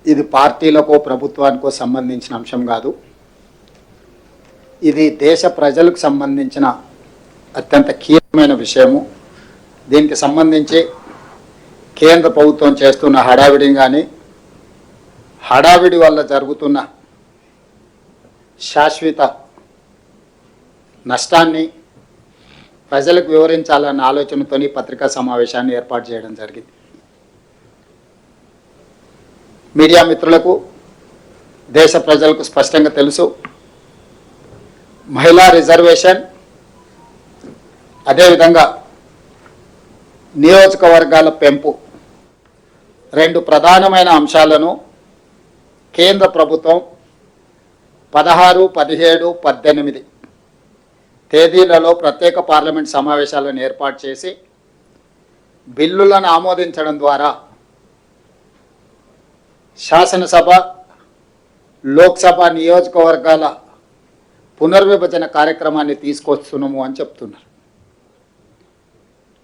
ఇది పార్టీలకో ప్రభుత్వానికో సంబంధించిన అంశం కాదు. ఇది దేశ ప్రజలకు సంబంధించిన అత్యంత కీలకమైన విషయము. దీనికి సంబంధించి కేంద్ర ప్రభుత్వం చేస్తున్న హడావిడి కానీ, హడావిడి వల్ల జరుగుతున్న శాశ్వత నష్టాన్ని ప్రజలకు వివరించాలన్న ఆలోచనతోని పత్రికా సమావేశాన్ని ఏర్పాటు చేయడం జరిగింది. మీడియా మిత్రులకు, దేశ ప్రజలకు స్పష్టంగా తెలుసు, మహిళా రిజర్వేషన్ అదేవిధంగా నియోజకవర్గాల పెంపు రెండు ప్రధానమైన అంశాలను కేంద్ర ప్రభుత్వం 16, 17, 18 తేదీలలో ప్రత్యేక పార్లమెంట్ సమావేశాలను ఏర్పాటు చేసి బిల్లులను ఆమోదించడం ద్వారా శాసనసభ, లోక్సభ నియోజకవర్గాల పునర్విభజన కార్యక్రమాన్ని తీసుకొస్తున్నాము అని చెప్తున్నారు.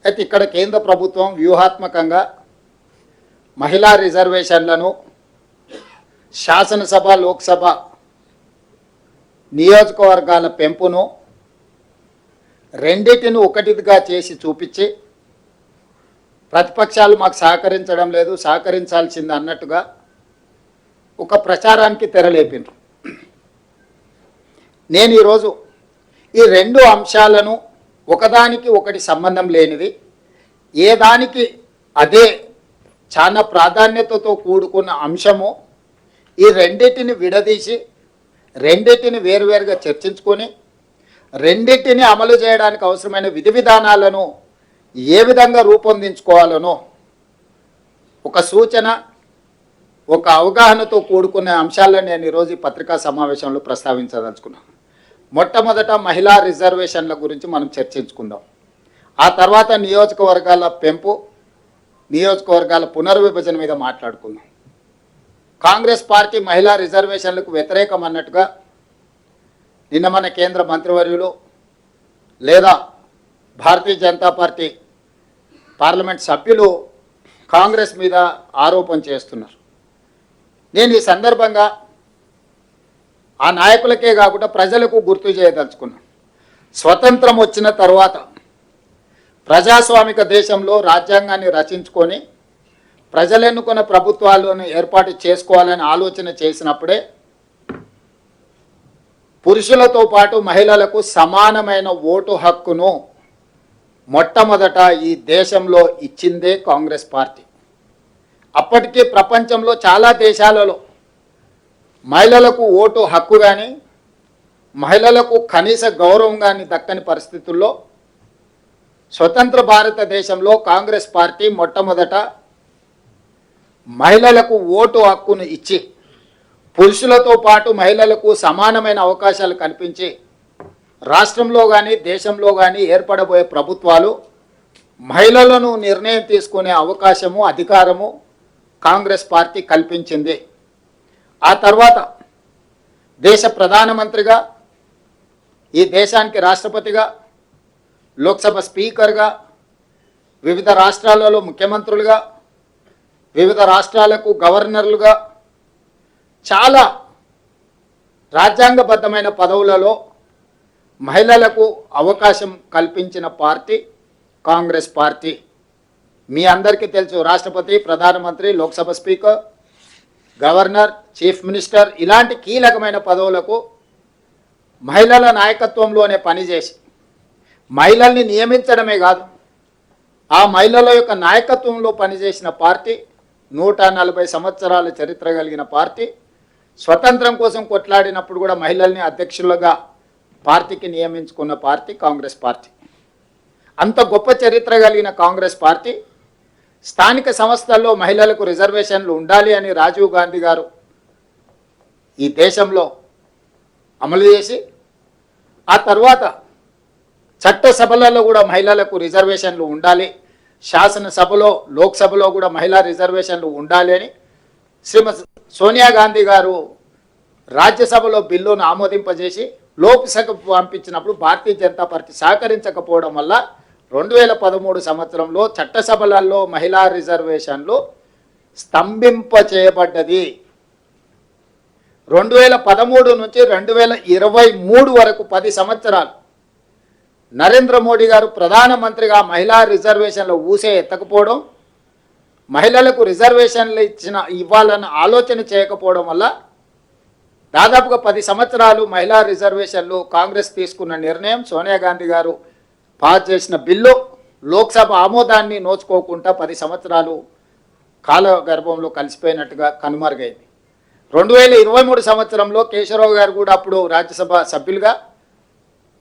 అయితే ఇక్కడ కేంద్ర ప్రభుత్వం వ్యూహాత్మకంగా మహిళా రిజర్వేషన్లను శాసనసభ, లోక్సభ నియోజకవర్గాల పెంపును రెండింటిని ఒకటిగా చేసి చూపించి ప్రతిపక్షాలు మాకు సహకరించడం లేదు, సహకరించాల్సింది అన్నట్టుగా ఒక ప్రచారానికి తెరలేపినారు. నేను ఈరోజు ఈ రెండు అంశాలను ఒకదానికి ఒకటి సంబంధం లేనిది, ఏ దానికి అదే చాలా ప్రాధాన్యతతో కూడుకున్న అంశము, ఈ రెండింటిని విడదీసి రెండింటిని వేరువేరుగా చర్చించుకొని రెండింటిని అమలు చేయడానికి అవసరమైన విధి విధానాలను ఏ విధంగా రూపొందించుకోవాలనో ఒక సూచన, ఒక అవగాహనతో కూడుకున్న అంశాలను నేను ఈరోజు ఈ పత్రికా సమావేశంలో ప్రస్తావించదలుచుకున్నాను. మొట్టమొదట మహిళా రిజర్వేషన్ల గురించి మనం చర్చించుకుందాం. ఆ తర్వాత నియోజకవర్గాల పెంపు, నియోజకవర్గాల పునర్విభజన మీద మాట్లాడుకుందాం. కాంగ్రెస్ పార్టీ మహిళా రిజర్వేషన్లకు వ్యతిరేకం అన్నట్టుగా నిన్న మన కేంద్ర మంత్రివర్యులు లేదా భారతీయ జనతా పార్టీ పార్లమెంట్ సభ్యులు కాంగ్రెస్ మీద ఆరోపణ చేస్తున్నారు. నేను ఈ సందర్భంగా ఆ నాయకులకే కాకుండా ప్రజలకు గుర్తు చేయదలుచుకున్నాను. స్వతంత్రం వచ్చిన తర్వాత ప్రజాస్వామిక దేశంలో రాజ్యాంగాన్ని రచించుకొని ప్రజలు ఎన్నుకున్న ప్రభుత్వాలను ఏర్పాటు చేసుకోవాలని ఆలోచన చేసినప్పుడే పురుషులతో పాటు మహిళలకు సమానమైన ఓటు హక్కును మొట్టమొదట ఈ దేశంలో ఇచ్చిందే కాంగ్రెస్ పార్టీ. అప్పటికీ ప్రపంచంలో చాలా దేశాలలో మహిళలకు ఓటు హక్కు కానీ, మహిళలకు కనీస గౌరవం కానీ దక్కని పరిస్థితుల్లో స్వతంత్ర భారతదేశంలో కాంగ్రెస్ పార్టీ మొట్టమొదట మహిళలకు ఓటు హక్కును ఇచ్చి పురుషులతో పాటు మహిళలకు సమానమైన అవకాశాలు కల్పించి రాష్ట్రంలో కానీ దేశంలో కానీ ఏర్పడబోయే ప్రభుత్వాలు మహిళలను నిర్ణయం తీసుకునే అవకాశము, అధికారము కాంగ్రెస్ పార్టీ కల్పించింది. ఆ తర్వాత దేశ ప్రధానమంత్రిగా, ఈ దేశానికి రాష్ట్రపతిగా, లోక్సభ స్పీకర్గా, వివిధ రాష్ట్రాలలో ముఖ్యమంత్రులుగా, వివిధ రాష్ట్రాలకు గవర్నర్లుగా చాలా రాజ్యాంగబద్ధమైన పదవులలో మహిళలకు అవకాశం కల్పించిన పార్టీ కాంగ్రెస్ పార్టీ. మీ అందరికీ తెలుసు, రాష్ట్రపతి, ప్రధానమంత్రి, Lok Sabha speaker, governor, chief minister ఇలాంటి కీలకమైన పదవులకు మహిళల నాయకత్వంలోనే పనిచేసి మహిళల్ని నియమించడమే కాదు, ఆ మహిళల యొక్క నాయకత్వంలో పనిచేసిన పార్టీ, 140 సంవత్సరాల చరిత్ర కలిగిన పార్టీ, స్వతంత్రం కోసం కొట్లాడినప్పుడు కూడా మహిళల్ని అధ్యక్షులుగా పార్టీకి నియమించుకున్న పార్టీ కాంగ్రెస్ పార్టీ. అంత గొప్ప చరిత్ర కలిగిన కాంగ్రెస్ పార్టీ స్థానిక సంస్థల్లో మహిళలకు రిజర్వేషన్లు ఉండాలి అని రాజీవ్ గాంధీ గారు ఈ దేశంలో అమలు చేసి, ఆ తర్వాత చట్టసభలలో కూడా మహిళలకు రిజర్వేషన్లు ఉండాలి, శాసనసభలో, లోక్సభలో కూడా మహిళా రిజర్వేషన్లు ఉండాలి అని శ్రీమతి సోనియా గాంధీ గారు రాజ్యసభలో బిల్లును ఆమోదింపజేసి లోక్సభకు పంపించినప్పుడు భారతీయ జనతా పార్టీ సహకరించకపోవడం వల్ల 2013 సంవత్సరంలో చట్టసభలలో మహిళా రిజర్వేషన్లు స్తంభింపచేయబడ్డది. 2013 నుంచి 2023 వరకు 10 సంవత్సరాలు నరేంద్ర మోడీ గారు ప్రధానమంత్రిగా మహిళా రిజర్వేషన్లు ఊసే ఎత్తకపోవడం, మహిళలకు రిజర్వేషన్లు ఇవ్వాలన్న ఆలోచన చేయకపోవడం వల్ల దాదాపుగా 10 సంవత్సరాలు మహిళా రిజర్వేషన్లు కాంగ్రెస్ తీసుకున్న నిర్ణయం, సోనియా గాంధీ గారు పాస్ చేసిన బిల్లు లోక్సభ ఆమోదాన్ని నోచుకోకుండా 10 సంవత్సరాలు కాలగర్భంలో కలిసిపోయినట్టుగా కనుమరుగైంది. 2023 సంవత్సరంలో కేశవరావు గారు కూడా అప్పుడు రాజ్యసభ సభ్యులుగా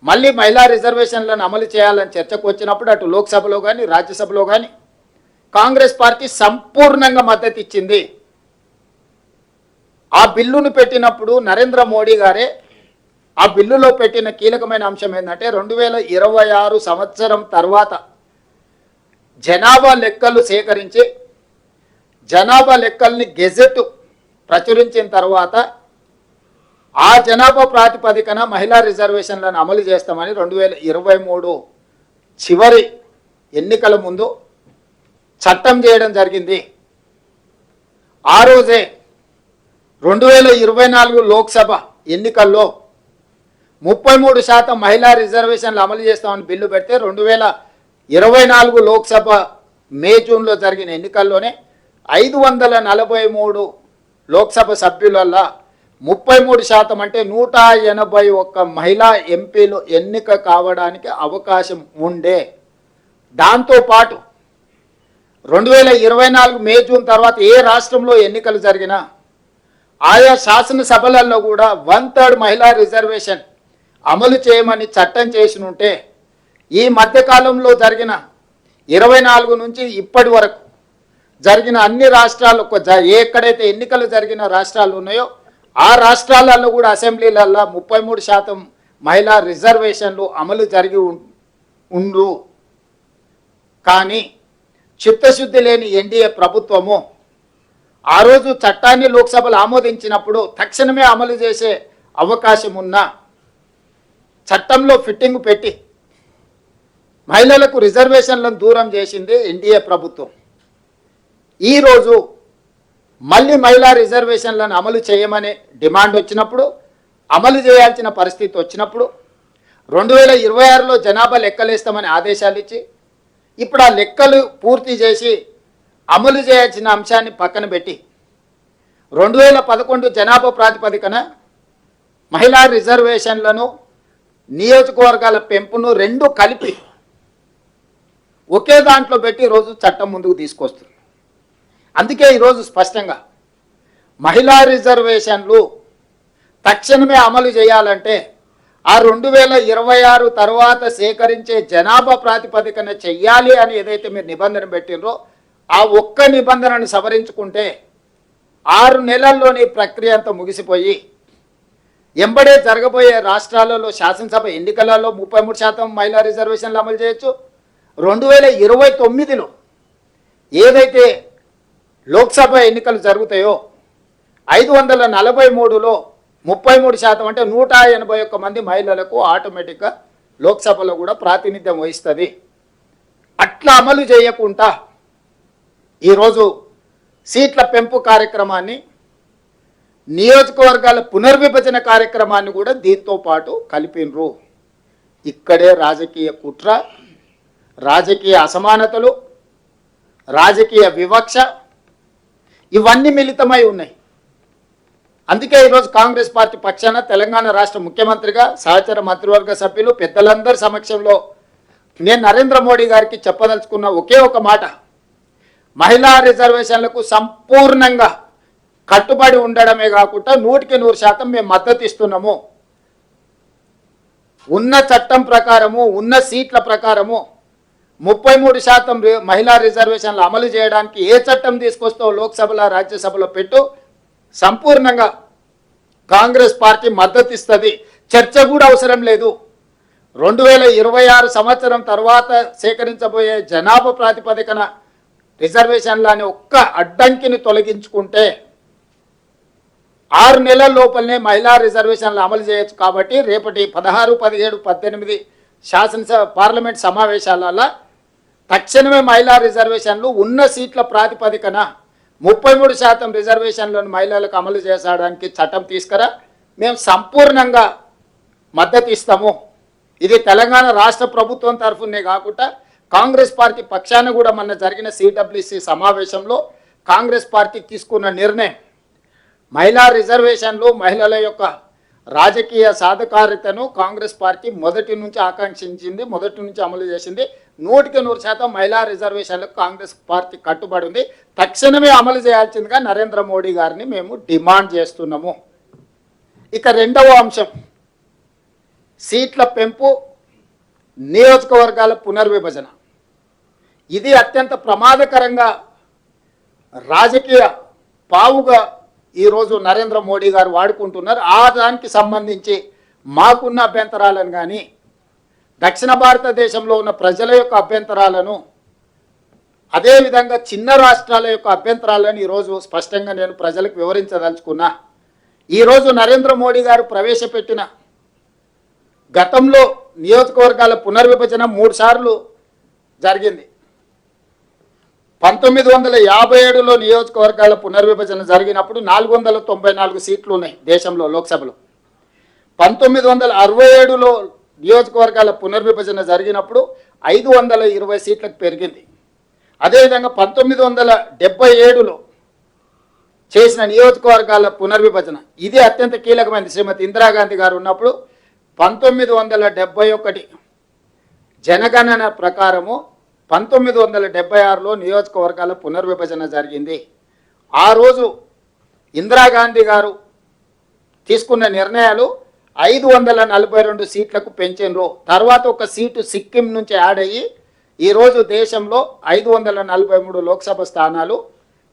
మళ్ళీ మహిళా రిజర్వేషన్లను అమలు చేయాలని చర్చకు వచ్చినప్పుడు అటు లోక్సభలో కానీ రాజ్యసభలో కానీ కాంగ్రెస్ పార్టీ సంపూర్ణంగా మద్దతు ఇచ్చింది. ఆ బిల్లును పెట్టినప్పుడు నరేంద్ర మోడీ గారే ఆ బిల్లులో పెట్టిన కీలకమైన అంశం ఏంటంటే 2026 సంవత్సరం తర్వాత జనాభా లెక్కలు సేకరించి జనాభా లెక్కల్ని గెజెట్ ప్రచురించిన తర్వాత ఆ జనాభా ప్రాతిపదికన మహిళా రిజర్వేషన్లను అమలు చేస్తామని 2023 చివరి ఎన్నికల ముందు చట్టం చేయడం జరిగింది. ఆ రోజే 2024 లోక్సభ ఎన్నికల్లో 33% మహిళా రిజర్వేషన్లు అమలు చేస్తామని బిల్లు పెడితే 2024 లోక్సభ జూన్లో జరిగిన ఎన్నికల్లోనే 543 లోక్సభ సభ్యులల్లా 33% అంటే 181 మహిళా ఎంపీలు ఎన్నిక కావడానికి అవకాశం ఉండే. దాంతోపాటు 2024 జూన్ తర్వాత ఏ రాష్ట్రంలో ఎన్నికలు జరిగినా ఆయా శాసనసభలలో కూడా 1/3 మహిళా రిజర్వేషన్ అమలు చేయమని చట్టం చేసినుంటే ఈ మధ్యకాలంలో జరిగిన 24 నుంచి ఇప్పటి వరకు జరిగిన అన్ని రాష్ట్రాలు ఎక్కడైతే ఎన్నికలు జరిగిన రాష్ట్రాలు ఉన్నాయో ఆ రాష్ట్రాలలో కూడా అసెంబ్లీలలో 33% మహిళా రిజర్వేషన్లు అమలు జరిగి ఉండు. కానీ చిత్తశుద్ధి లేని ఎన్డీఏ ప్రభుత్వము ఆ రోజు చట్టాన్ని లోక్సభలో ఆమోదించినప్పుడు తక్షణమే అమలు చేసే అవకాశం ఉన్న చట్టంలో ఫిట్టింగ్ పెట్టి మహిళలకు రిజర్వేషన్లను దూరం చేసింది ఎన్డీఏ ప్రభుత్వం. ఈరోజు మళ్ళీ మహిళా రిజర్వేషన్లను అమలు చేయమనే డిమాండ్ వచ్చినప్పుడు, అమలు చేయాల్సిన పరిస్థితి వచ్చినప్పుడు 2026లో జనాభా లెక్కలేస్తామని ఆదేశాలు ఇచ్చి ఇప్పుడు ఆ లెక్కలు పూర్తి చేసి అమలు చేయాల్సిన అంశాన్ని పక్కన పెట్టి 2011 జనాభా ప్రాతిపదికన మహిళా రిజర్వేషన్లను నియోజకవర్గాల పెంపును రెండు కలిపి ఒకే దాంట్లో పెట్టి ఈరోజు చట్టం ముందుకు తీసుకొస్తుంది. అందుకే ఈరోజు స్పష్టంగా మహిళా రిజర్వేషన్లు తక్షణమే అమలు చేయాలంటే ఆ 2026 తర్వాత సేకరించే జనాభా ప్రాతిపదికన చెయ్యాలి అని ఏదైతే మీరు నిబంధన పెట్టినరో ఆ ఒక్క నిబంధనను సవరించుకుంటే 6 నెలల్లోని ప్రక్రియ అంతా ముగిసిపోయి ఎంబడే జరగబోయే రాష్ట్రాలలో శాసనసభ ఎన్నికలలో 33% మహిళా రిజర్వేషన్లు అమలు చేయొచ్చు. 2029లో ఏదైతే లోక్సభ ఎన్నికలు జరుగుతాయో 543లో 33% అంటే 181 మంది మహిళలకు ఆటోమేటిక్గా లోక్సభలో కూడా ప్రాతినిధ్యం వహిస్తుంది. అట్లా అమలు చేయకుండా ఈరోజు సీట్ల పెంపు కార్యక్రమాన్ని, నియోజకవర్గాల పునర్విభజన కార్యక్రమాన్ని కూడా దీంతో పాటు కలిపినరు. ఇక్కడే రాజకీయ కుట్ర, రాజకీయ అసమానతలు, రాజకీయ వివక్ష ఇవన్నీ మిళితమై ఉన్నాయి. అందుకే ఈరోజు కాంగ్రెస్ పార్టీ పక్షాన తెలంగాణ రాష్ట్ర ముఖ్యమంత్రిగా సహచర మంత్రివర్గ సభ్యులు పెద్దలందరి సమక్షంలో నేను నరేంద్ర మోడీ గారికి చెప్పదలుచుకున్న ఒకే ఒక మాట, మహిళా రిజర్వేషన్లకు సంపూర్ణంగా కట్టుబడి ఉండడమే కాకుండా 100% మేము మద్దతు ఇస్తున్నాము. ఉన్న చట్టం ప్రకారము, ఉన్న సీట్ల ప్రకారము 33% మహిళా రిజర్వేషన్లు అమలు చేయడానికి ఏ చట్టం తీసుకొస్తావు లోక్సభలో రాజ్యసభలో పెట్టు, సంపూర్ణంగా కాంగ్రెస్ పార్టీ మద్దతు ఇస్తుంది. చర్చ కూడా అవసరం లేదు. 2026 సంవత్సరం తర్వాత సేకరించబోయే జనాభా ప్రాతిపదికన రిజర్వేషన్లు అనే ఒక్క అడ్డంకిని తొలగించుకుంటే 6 నెలల లోపలనే మహిళా రిజర్వేషన్లు అమలు చేయొచ్చు. కాబట్టి రేపటి 16, 17, 18 శాసనసభ పార్లమెంట్ సమావేశాలలో తక్షణమే మహిళా రిజర్వేషన్లు ఉన్న సీట్ల ప్రాతిపదికన 33% రిజర్వేషన్లను మహిళలకు అమలు చేసడానికి చట్టం తీసుకురా, మేము సంపూర్ణంగా మద్దతు ఇస్తాము. ఇది తెలంగాణ రాష్ట్ర ప్రభుత్వం తరఫునే కాకుండా కాంగ్రెస్ పార్టీ పక్షాన కూడా మొన్న జరిగిన సిడబ్ల్యూసి సమావేశంలో కాంగ్రెస్ పార్టీ తీసుకున్న నిర్ణయం. మహిళా రిజర్వేషన్లు మహిళల యొక్క రాజకీయ సాధికారితను కాంగ్రెస్ పార్టీ మొదటి నుంచి ఆకాంక్షించింది, మొదటి నుంచి అమలు చేసింది. 100% మహిళా రిజర్వేషన్లకు కాంగ్రెస్ పార్టీ కట్టుబడి ఉంది. తక్షణమే అమలు చేయాల్సిందిగా నరేంద్ర మోడీ గారిని మేము డిమాండ్ చేస్తున్నాము. ఇక రెండవ అంశం, సీట్ల పెంపు, నియోజకవర్గాల పునర్విభజన. ఇది అత్యంత ప్రమాదకరంగా రాజకీయ పావుగా ఈరోజు నరేంద్ర మోడీ గారు వాడుకుంటున్నారు. ఆ దానికి సంబంధించి మాకున్న అభ్యంతరాలను కానీ దక్షిణ భారతదేశంలో ఉన్న ప్రజల యొక్క అభ్యంతరాలను, అదేవిధంగా చిన్న రాష్ట్రాల యొక్క అభ్యంతరాలను ఈరోజు స్పష్టంగా నేను ప్రజలకు వివరించదలుచుకున్నా. ఈరోజు నరేంద్ర మోడీ గారు ప్రవేశపెట్టిన గతంలో నియోజకవర్గాల పునర్విభజన 3 సార్లు జరిగింది. 1957లో నియోజకవర్గాల పునర్విభజన జరిగినప్పుడు 494 సీట్లు ఉన్నాయి దేశంలో లోక్సభలో. 1967లో నియోజకవర్గాల పునర్విభజన జరిగినప్పుడు 520 సీట్లకు పెరిగింది. అదేవిధంగా 1977లో చేసిన నియోజకవర్గాల పునర్విభజన ఇది అత్యంత కీలకమైనది. శ్రీమతి ఇందిరాగాంధీ గారు ఉన్నప్పుడు 1971 జనగణన ప్రకారము 1976లో నియోజకవర్గాల పునర్విభజన జరిగింది. ఆ రోజు ఇందిరాగాంధీ గారు తీసుకున్న నిర్ణయాలు 542 సీట్లకు పెంచినరు. తర్వాత ఒక సీటు సిక్కిం నుంచి యాడ్ అయ్యి ఈరోజు దేశంలో 543 లోక్సభ స్థానాలు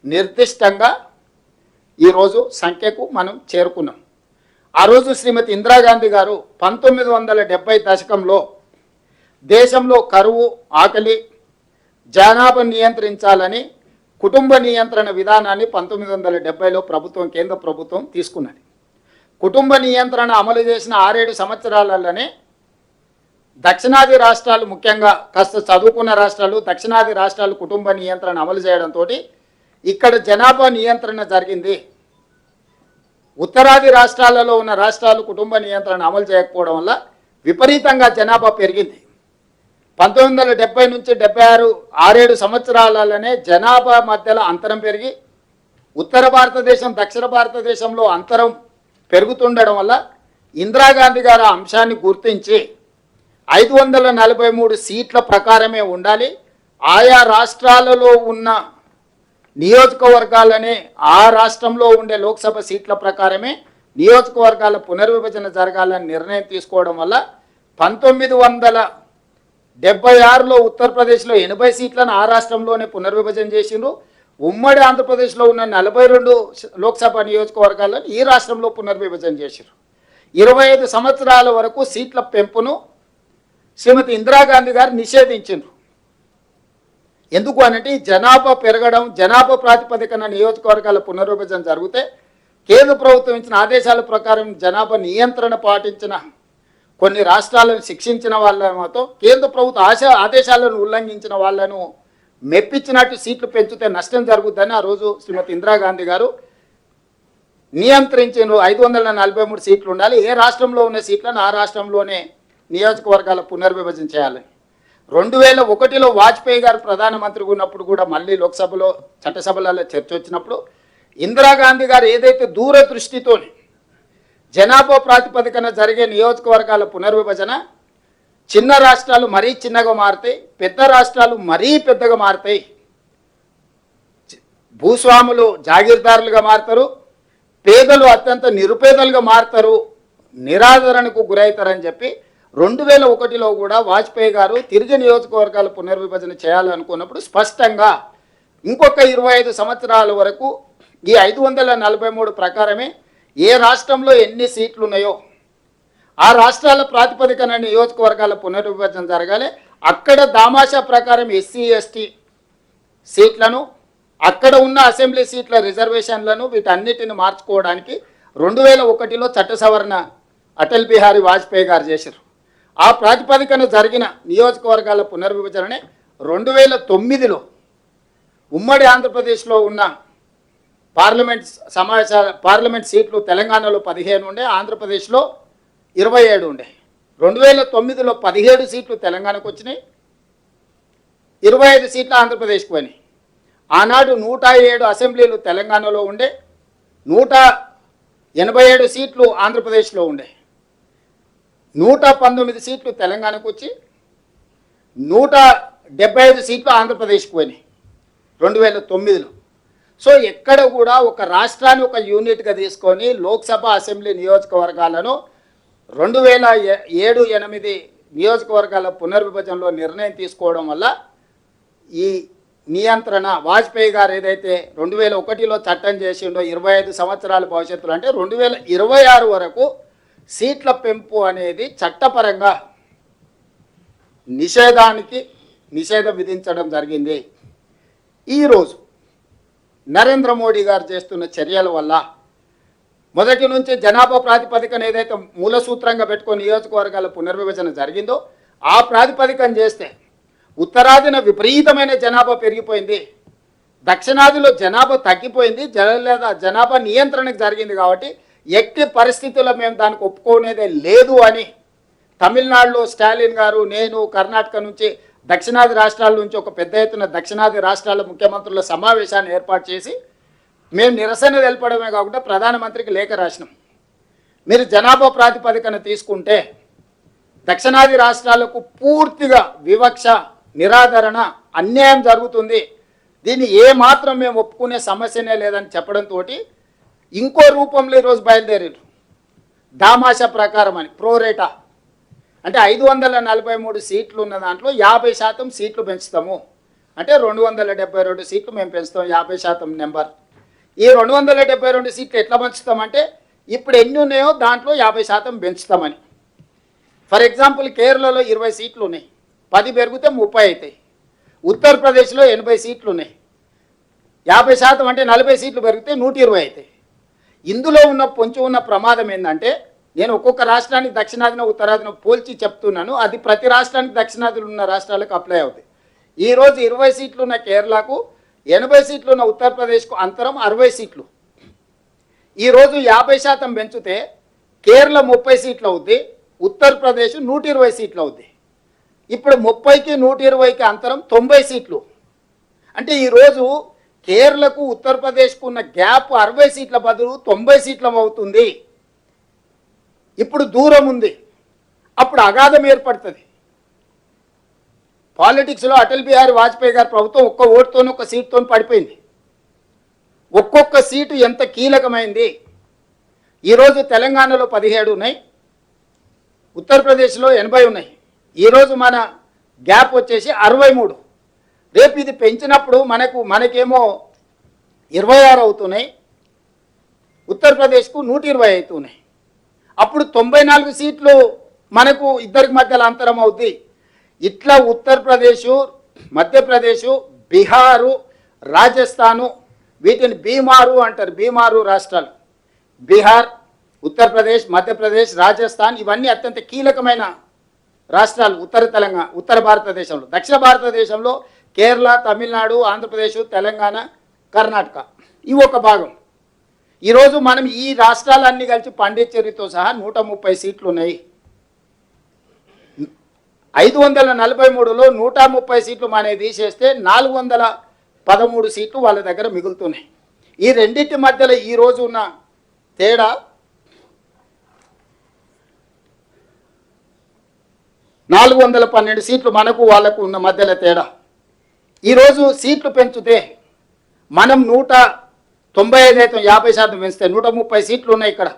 నిర్దిష్టంగా ఈరోజు సంఖ్యకు మనం చేరుకున్నాం. ఆ రోజు శ్రీమతి ఇందిరాగాంధీ గారు 1970 దశకంలో దేశంలో కరువు, ఆకలి, జనాభా నియంత్రించాలని కుటుంబ నియంత్రణ విధానాన్ని 1970లో ప్రభుత్వం, కేంద్ర ప్రభుత్వం తీసుకున్నది. కుటుంబ నియంత్రణ అమలు చేసిన 6-7 సంవత్సరాలలోనే దక్షిణాది రాష్ట్రాలు, ముఖ్యంగా కాస్త చదువుకున్న రాష్ట్రాలు, దక్షిణాది రాష్ట్రాలు కుటుంబ నియంత్రణ అమలు చేయడంతో ఇక్కడ జనాభా నియంత్రణ జరిగింది. ఉత్తరాది రాష్ట్రాలలో ఉన్న రాష్ట్రాలు కుటుంబ నియంత్రణ అమలు చేయకపోవడం వల్ల విపరీతంగా జనాభా పెరిగింది. 1970 నుంచి 76, 6-7 సంవత్సరాలలోనే జనాభా మధ్యలో అంతరం పెరిగి ఉత్తర భారతదేశం, దక్షిణ భారతదేశంలో అంతరం పెరుగుతుండడం వల్ల ఇందిరాగాంధీ గారు ఆ అంశాన్ని గుర్తించి 543 సీట్ల ప్రకారమే ఉండాలి, ఆయా రాష్ట్రాలలో ఉన్న నియోజకవర్గాలనే ఆ రాష్ట్రంలో ఉండే లోక్సభ సీట్ల ప్రకారమే నియోజకవర్గాల పునర్విభజన జరగాలని నిర్ణయం తీసుకోవడం వల్ల 1976లో ఉత్తరప్రదేశ్లో 80 సీట్లను ఆ రాష్ట్రంలోనే పునర్విభజన చేసిండ్రు. ఉమ్మడి ఆంధ్రప్రదేశ్లో ఉన్న 42 లోక్సభ నియోజకవర్గాలను ఈ రాష్ట్రంలో పునర్విభజన చేశారు. 25 సంవత్సరాల వరకు సీట్ల పెంపును శ్రీమతి ఇందిరాగాంధీ గారు నిషేధించారు. ఎందుకు అనంటే జనాభా పెరగడం, జనాభా ప్రాతిపదికన నియోజకవర్గాల పునర్విభజన జరిగితే కేంద్ర ప్రభుత్వం ఇచ్చిన ఆదేశాల ప్రకారం జనాభా నియంత్రణ పాటించిన కొన్ని రాష్ట్రాలను శిక్షించిన వాళ్ళతో కేంద్ర ప్రభుత్వ ఆదేశాలను ఉల్లంఘించిన వాళ్ళను మెప్పించినట్టు సీట్లు పెంచితే నష్టం జరుగుతుందని ఆ రోజు శ్రీమతి ఇందిరాగాంధీ గారు నియంత్రించారు. 543 సీట్లు ఉండాలి, ఏ రాష్ట్రంలో ఉన్న సీట్లను ఆ రాష్ట్రంలోనే నియోజకవర్గాల పునర్విభజన చేయాలని. 2001లో వాజ్పేయి గారు ప్రధానమంత్రిగా ఉన్నప్పుడు కూడా మళ్ళీ లోక్సభలో, చట్టసభలలో చర్చ వచ్చినప్పుడు ఇందిరాగాంధీ గారు ఏదైతే దూరదృష్టితో జనాభా ప్రాతిపదికన జరిగే నియోజకవర్గాల పునర్విభజన, చిన్న రాష్ట్రాలు మరీ చిన్నగా మారుతాయి, పెద్ద రాష్ట్రాలు మరీ పెద్దగా మారుతాయి, భూస్వాములు జాగీర్దారులుగా మారుతారు, పేదలు అత్యంత నిరుపేదలుగా మారుతారు, నిరాదరణకు గురవుతారని చెప్పి 2001లో కూడా వాజ్పేయి గారు తిరిగి నియోజకవర్గాల పునర్విభజన చేయాలనుకున్నప్పుడు స్పష్టంగా ఇంకొక 25 సంవత్సరాల వరకు ఈ 543 ప్రకారమే ఏ రాష్ట్రంలో ఎన్ని సీట్లు ఉన్నాయో ఆ రాష్ట్రాల ప్రాతిపదికన నియోజకవర్గాల పునర్విభజన జరగాలి. అక్కడ దామాషా ప్రకారం ఎస్సీ ఎస్టీ సీట్లను, అక్కడ ఉన్న అసెంబ్లీ సీట్ల రిజర్వేషన్లను వీటన్నిటిని మార్చుకోవడానికి 2001లో చట్ట సవరణ అటల్ బిహారీ వాజ్పేయి గారు చేశారు. ఆ ప్రాతిపదికన జరిగిన నియోజకవర్గాల పునర్విభజననే 2009లో ఉమ్మడి ఆంధ్రప్రదేశ్లో ఉన్న పార్లమెంట్ సీట్లు తెలంగాణలో 15 ఉండే, ఆంధ్రప్రదేశ్లో 27 ఉండే. 2009లో 17 సీట్లు తెలంగాణకు వచ్చినాయి, 25 సీట్లు ఆంధ్రప్రదేశ్కి పోయినాయి. ఆనాడు 107 అసెంబ్లీలు తెలంగాణలో ఉండే, 187 సీట్లు ఆంధ్రప్రదేశ్లో ఉండే, 119 సీట్లు తెలంగాణకు వచ్చి 175 సీట్లు ఆంధ్రప్రదేశ్కి పోయినాయి 2009లో. సో ఎక్కడ కూడా ఒక రాష్ట్రాన్ని ఒక యూనిట్గా తీసుకొని లోక్సభ అసెంబ్లీ నియోజకవర్గాలను 2007-8 నియోజకవర్గాల పునర్విభజనలో నిర్ణయం తీసుకోవడం వల్ల ఈ నియంత్రణ వాజ్పేయి గారు ఏదైతే 2001లో చట్టం చేసిండో 25 సంవత్సరాల భవిష్యత్తులో, అంటే 2026 వరకు సీట్ల పెంపు అనేది చట్టపరంగా నిషేధం విధించడం జరిగింది. ఈరోజు నరేంద్ర మోడీ గారు చేస్తున్న చర్యల వల్ల మొదటి నుంచి జనాభా ప్రాతిపదికన ఏదైతే మూల సూత్రంగా పెట్టుకొని నియోజకవర్గాల పునర్విభజన జరిగిందో ఆ ప్రాతిపదికన చేస్తే ఉత్తరాదిన విపరీతమైన జనాభా పెరిగిపోయింది, దక్షిణాదిలో జనాభా తగ్గిపోయింది, జనాభా నియంత్రణకు జరిగింది. కాబట్టి ఎట్టి పరిస్థితుల్లో మేము దానికి ఒప్పుకునేదే లేదు అని తమిళనాడులో స్టాలిన్ గారు, నేను కర్ణాటక నుంచి దక్షిణాది రాష్ట్రాల నుంచి ఒక పెద్ద ఎత్తున దక్షిణాది రాష్ట్రాల ముఖ్యమంత్రుల సమావేశాన్ని ఏర్పాటు చేసి మేము నిరసన తెలపడమే కాకుండా ప్రధానమంత్రికి లేఖ రాసినాం. మీరు జనాభా ప్రాతిపదికన తీసుకుంటే దక్షిణాది రాష్ట్రాలకు పూర్తిగా వివక్ష, నిరాదరణ, అన్యాయం జరుగుతుంది, దీన్ని ఏమాత్రం మేము ఒప్పుకునే సమస్యనే లేదని చెప్పడంతో ఇంకో రూపంలో ఈరోజు బయలుదేరారు. దామాషా ప్రకారం అని ప్రోరేటా, అంటే 543 సీట్లు ఉన్న దాంట్లో 50% సీట్లు పెంచుతాము, అంటే 272 సీట్లు మేము పెంచుతాం, 50% నెంబర్. ఈ 272 సీట్లు ఎట్లా పెంచుతామంటే ఇప్పుడు ఎన్ని ఉన్నాయో దాంట్లో 50% పెంచుతామని. ఫర్ ఎగ్జాంపుల్ కేరళలో 20 సీట్లు ఉన్నాయి, 10 పెరిగితే 30 అవుతాయి. ఉత్తరప్రదేశ్లో 80 సీట్లు ఉన్నాయి, 50% అంటే 40 సీట్లు పెరిగితే 120 అవుతాయి. ఇందులో పొంచి ఉన్న ప్రమాదం ఏంటంటే, నేను ఒక్కొక్క రాష్ట్రానికి దక్షిణాదిన ఉత్తరాదిన పోల్చి చెప్తున్నాను, అది ప్రతి రాష్ట్రానికి దక్షిణాదిలో ఉన్న రాష్ట్రాలకు అప్లై అవుతాయి. ఈరోజు 20 సీట్లు ఉన్న కేరళకు, 80 సీట్లు ఉన్న ఉత్తరప్రదేశ్కు అంతరం 60 సీట్లు. ఈరోజు 50% పెంచితే కేరళ 30 సీట్లు అవుద్ది, ఉత్తరప్రదేశ్ 120 సీట్లు అవుద్ది. ఇప్పుడు 30కి 120కి అంతరం 90 సీట్లు. అంటే ఈరోజు కేరళకు ఉత్తరప్రదేశ్కు ఉన్న గ్యాప్ 60 సీట్ల బదులు 90 సీట్లం అవుతుంది. ఇప్పుడు దూరం ఉంది, అప్పుడు అగాధం ఏర్పడుతుంది. పాలిటిక్స్లో అటల్ బిహారీ వాజ్పేయి గారి ప్రభుత్వం ఒక్క ఓటుతోనే, ఒక్క సీటుతో పడిపోయింది. ఒక్కొక్క సీటు ఎంత కీలకమైంది. ఈరోజు తెలంగాణలో 17 ఉన్నాయి, ఉత్తరప్రదేశ్లో 80 ఉన్నాయి. ఈరోజు మన గ్యాప్ వచ్చేసి 63. రేపు ఇది పెంచినప్పుడు మనకేమో 26 అవుతున్నాయి, ఉత్తరప్రదేశ్కు 120 అవుతున్నాయి. అప్పుడు 94 సీట్లు మనకు ఇద్దరికి మధ్యలో అంతరం అవుద్ది. ఇట్లా ఉత్తరప్రదేశ్, మధ్యప్రదేశ్, బీహారు, రాజస్థాను, వీటిని బీమారు అంటారు, బీమారు రాష్ట్రాలు. బీహార్, ఉత్తరప్రదేశ్, మధ్యప్రదేశ్, రాజస్థాన్ ఇవన్నీ అత్యంత కీలకమైన రాష్ట్రాలు ఉత్తర భారతదేశంలో. దక్షిణ భారతదేశంలో కేరళ, తమిళనాడు, ఆంధ్రప్రదేశ్, తెలంగాణ, కర్ణాటక ఇవి ఒక భాగం. ఈరోజు మనం ఈ రాష్ట్రాలన్నీ కలిసి పాండిచ్చేరితో సహా 130 సీట్లు ఉన్నాయి. 543లో 130 సీట్లు మనకి తీసేస్తే 413 సీట్లు వాళ్ళ దగ్గర మిగులుతున్నాయి. ఈ రెండింటి మధ్యలో ఈరోజు ఉన్న తేడా 412 సీట్లు మనకు వాళ్ళకు ఉన్న మధ్యలో తేడా. ఈరోజు సీట్లు పెంచితే మనం 195 అయితే 50% పెంచితే 130 సీట్లు ఉన్నాయి. ఇక్కడ